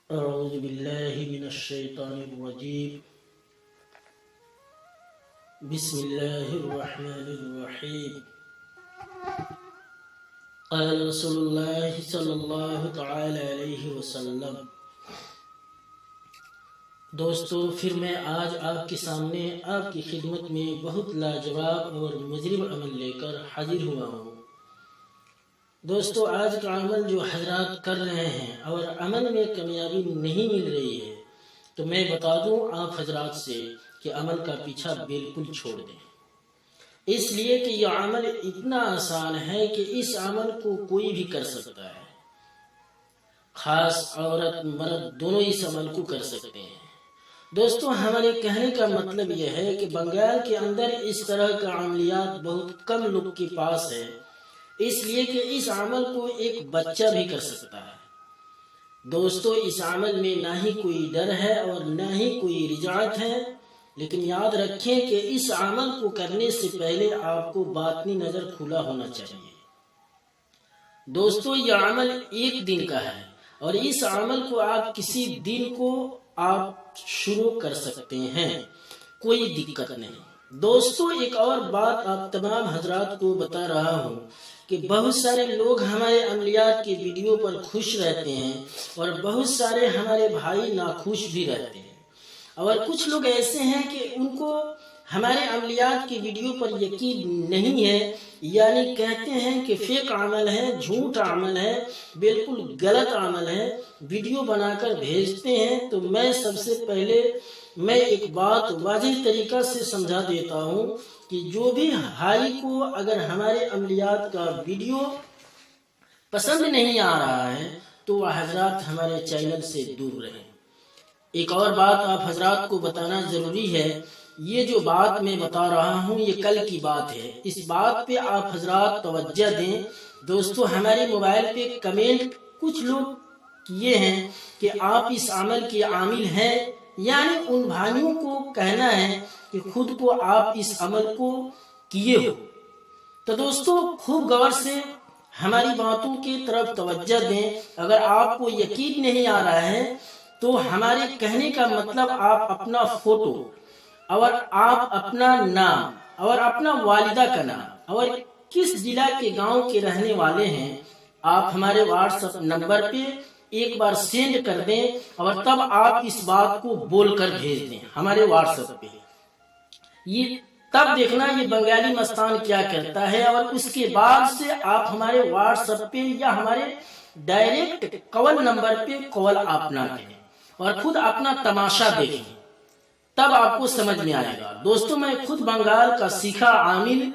أعوذ بالله من الشيطان الرجيم. بسم الله الرحمن الرحيم. قال رسول الله صلی اللہ تعالی علیہ وسلم. دوستو، پھر میں آج آپ کے سامنے آپ کی خدمت میں بہت لاجواب اور مجرب عمل لے کر حاضر ہوا ہوں. دوستو، آج کا عمل جو حضرات کر رہے ہیں اور عمل میں کامیابی نہیں مل رہی ہے، تو میں بتا دوں آپ حضرات سے کہ عمل کا پیچھا بالکل چھوڑ دیں. اس لیے کہ یہ عمل اتنا آسان ہے کہ اس عمل کو کوئی بھی کر سکتا ہے. خاص عورت مرد دونوں اس عمل کو کر سکتے ہیں. دوستو، ہمارے کہنے کا مطلب یہ ہے کہ بنگال کے اندر اس طرح کا عملیات بہت کم لوگ کے پاس ہے، اس لیے کہ اس عمل کو ایک بچہ بھی کر سکتا ہے. دوستو، اس عمل میں نہ ہی کوئی ڈر ہے اور نہ ہی کوئی رجعت ہے، لیکن یاد رکھیں کہ اس عمل کو کرنے سے پہلے آپ کو باطنی نظر کھلا ہونا چاہیے. دوستو، یہ عمل ایک دن کا ہے اور اس عمل کو آپ کسی دن کو آپ شروع کر سکتے ہیں، کوئی دقت نہیں. دوستو، ایک اور بات آپ تمام حضرات کو بتا رہا ہوں کہ بہت سارے لوگ ہمارے عملیات کی ویڈیو پر خوش رہتے ہیں اور بہت سارے ہمارے بھائی ناخوش بھی رہتے ہیں، اور کچھ لوگ ایسے ہیں کہ ان کو ہمارے عملیات کی ویڈیو پر یقین نہیں ہے، یعنی کہتے ہیں کہ فیک عمل ہے، جھوٹ عمل ہے، بالکل غلط عمل ہے، ویڈیو بنا کر بھیجتے ہیں. تو میں سب سے پہلے ایک بات واضح طریقہ سے سمجھا دیتا ہوں کہ جو بھی بھائی کو اگر ہمارے عملیات کا ویڈیو پسند نہیں آ رہا ہے تو وہ حضرات ہمارے چینل سے دور رہیں. ایک اور بات آپ حضرات کو بتانا ضروری ہے. یہ جو بات میں بتا رہا ہوں یہ کل کی بات ہے، اس بات پہ آپ حضرات توجہ دیں. دوستو، ہمارے موبائل پہ کمنٹ کچھ لوگ کیے ہیں کہ آپ اس عمل کے عامل ہیں، یعنی ان بھائیوں کو کہنا ہے کہ خود کو آپ اس عمل کو کیے ہو. تو دوستو، خوب غور سے ہماری باتوں کی طرف توجہ دیں. اگر آپ کو یقین نہیں آ رہا ہے تو ہمارے کہنے کا مطلب آپ اپنا فوٹو اور آپ اپنا نام اور اپنا والدہ کا نام اور کس ضلع کے گاؤں کے رہنے والے ہیں آپ ہمارے واٹس ایپ نمبر پہ ایک بار سینڈ کر دیں، اور تب آپ اس بات کو بول کر بھیج دیں ہمارے واٹس ایپ پہ. یہ تب دیکھنا یہ بنگالی مستان کیا کرتا ہے، اور اس کے بعد سے آپ ہمارے واٹس ایپ پہ یا ہمارے ڈائریکٹ کال نمبر پہ کال آپ نہ کریں اور خود اپنا تماشا دیکھیں، تب آپ کو سمجھ میں آئے گا. دوستو، میں خود بنگال کا سیکھا عامل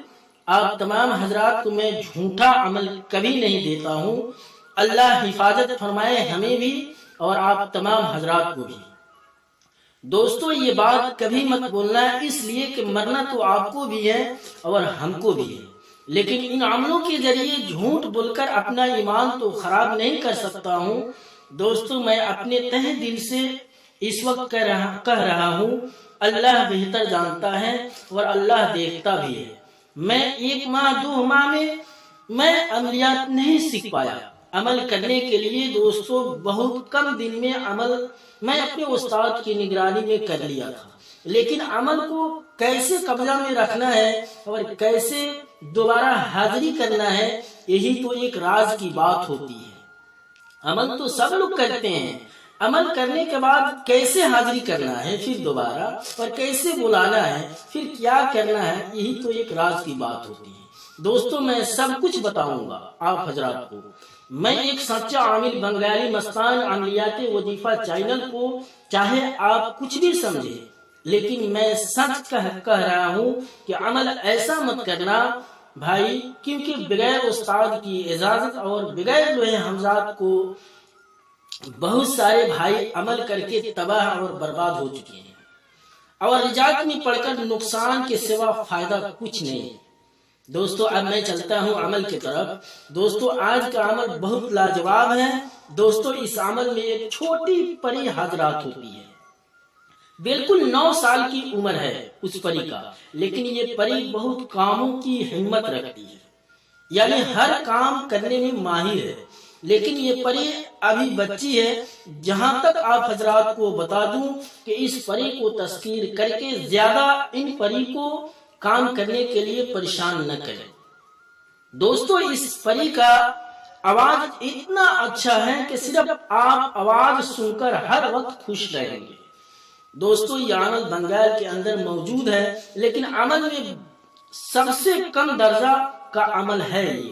آپ تمام حضرات کو میں جھوٹا عمل کبھی نہیں دیتا ہوں. اللہ حفاظت فرمائے ہمیں بھی اور آپ تمام حضرات کو بھی. دوستو، یہ بات کبھی مت بولنا ہے، اس لیے کہ مرنا تو آپ کو بھی ہے اور ہم کو بھی ہے، لیکن ان عملوں کے ذریعے جھوٹ بول کر اپنا ایمان تو خراب نہیں کر سکتا ہوں. دوستو، میں اپنے تہ دل سے اس وقت کہہ رہا ہوں، اللہ بہتر جانتا ہے اور اللہ دیکھتا بھی ہے. میں 1 ماہ 2 ماہ میں عملیات نہیں سیکھ پایا. عمل کرنے کے لیے دوستو بہت کم دن میں عمل میں اپنے استاد کی نگرانی میں کر لیا تھا، لیکن عمل کو کیسے قبضہ میں رکھنا ہے اور کیسے دوبارہ حاضری کرنا ہے، یہی تو ایک راز کی بات ہوتی ہے. عمل تو سب لوگ کرتے ہیں، عمل کرنے کے بعد کیسے حاضری کرنا ہے پھر دوبارہ، اور کیسے بلانا ہے، پھر کیا کرنا ہے، یہی تو ایک راز کی بات ہوتی ہے. دوستو، میں سب کچھ بتاؤں گا آپ حضرات کو. میں ایک سچا عامل بنگالی مستان عملیات وظیفہ چینل کو چاہے آپ کچھ بھی سمجھے، لیکن میں سچ کہہ رہا ہوں کہ عمل ایسا مت کرنا بھائی، کیونکہ بغیر استاد کی اجازت اور بغیر لوہے حمزات کو بہت سارے بھائی عمل کر کے تباہ اور برباد ہو چکے ہیں، اور رجعت میں پڑھ کر نقصان کے سوا فائدہ کچھ نہیں. دوستو، اب میں چلتا ہوں عمل کی طرف. دوستو، آج کا عمل بہت لاجواب ہے. دوستو، اس عمل میں ایک چھوٹی پری حاضرات ہوتی ہے، بالکل 9 سال کی عمر ہے اس پری کا، لیکن یہ پری بہت کاموں کی ہمت رکھتی ہے، یعنی ہر کام کرنے میں ماہر ہے. لیکن یہ پری ابھی بچی ہے۔ جہاں تک آپ حضرات کو بتا دوں کہ اس پری کو تذکیر کر کے زیادہ ان پری کو کام کرنے کے لیے پریشان نہ کریں۔ دوستو اس پری کا آواز اتنا اچھا ہے کہ صرف آپ آواز سن کر ہر وقت خوش رہیں گے۔ دوستو یہ عمل بنگال کے اندر موجود ہے، لیکن عمل میں سب سے کم درجہ کا عمل ہے یہ،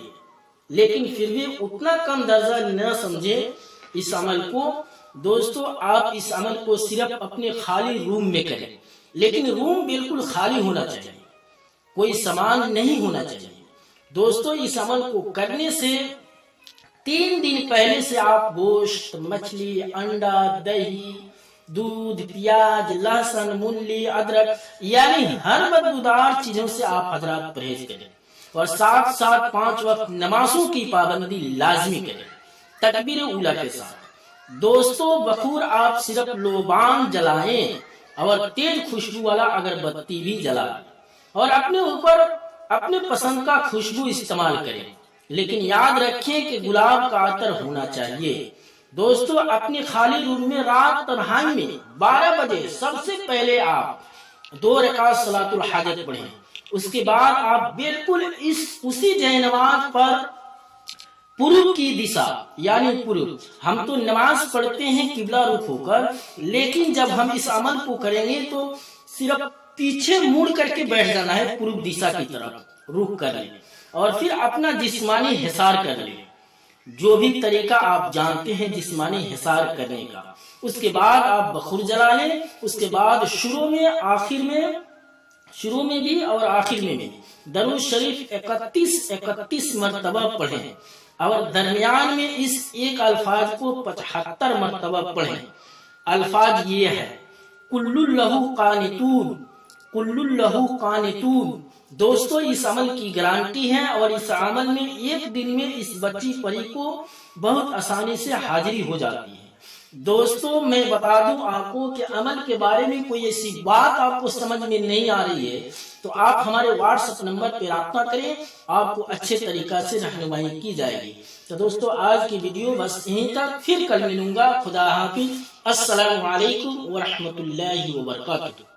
لیکن پھر بھی اتنا کم درجہ نہ سمجھے اس عمل کو۔ دوستو آپ اس عمل کو صرف اپنے خالی روم میں کریں، لیکن روم بالکل خالی ہونا چاہیے، کوئی سامان نہیں ہونا چاہیے۔ دوستو اس عمل کو کرنے سے 3 دن پہلے سے آپ گوشت، مچھلی، انڈا، دہی، دودھ، پیاز، لہسن، مولی، ادرک یعنی ہر بدبودار چیزوں سے آپ حضرات پرہیز کریں، اور ساتھ ساتھ 5 وقت نمازوں کی پابندی لازمی کریں تکبیر اولیٰ کے ساتھ۔ دوستو بخور آپ صرف لوبان جلائیں اور تیز خوشبو والا اگربتی بھی جلائیں، اور اپنے اوپر اپنے پسند کا خوشبو استعمال کریں، لیکن یاد رکھیں کہ گلاب کا عطر ہونا چاہیے۔ دوستو اپنے خالی روم میں رات تنہائی میں 12 بجے سب سے پہلے آپ 2 رکعت صلاۃ الحاجت پڑھیں، اس کے بعد آپ بالکل اسی جے نماز پر پورب کی دشا یعنی پورب، ہم تو نماز پڑھتے ہیں قبلہ رخ ہو کر، لیکن جب ہم اس عمل کو کریں گے تو صرف پیچھے مڑ کر کے بیٹھ جانا ہے، پورب دشا کی طرف رخ کر لیں، اور پھر اپنا جسمانی حصار کر لیں، جو بھی طریقہ آپ جانتے ہیں جسمانی حصار کرنے کا۔ اس کے بعد آپ بخور جلا لیں، اس کے بعد شروع میں بھی اور آخر میں بھی درود شریف 31 مرتبہ پڑھیں، اور درمیان میں اس ایک الفاظ کو 75 مرتبہ پڑھیں۔ الفاظ یہ ہے کل اللہ قانتون، کل اللہ قانتون۔ دوستو اس عمل کی گارنٹی ہے، اور اس عمل میں 1 دن میں اس بچی پری کو بہت آسانی سے حاضری ہو جاتی ہے۔ دوستو میں بتا دوں آپ کو کہ عمل کے بارے میں کوئی ایسی بات آپ کو سمجھ میں نہیں آ رہی ہے تو آپ ہمارے واٹس ایپ نمبر پہ رابطہ کریں، آپ کو اچھے طریقہ سے رہنمائی کی جائے گی۔ تو دوستو آج کی ویڈیو بس یہیں تک، پھر کل ملوں گا۔ خدا حافظ، السلام علیکم ورحمۃ اللہ وبرکاتہ۔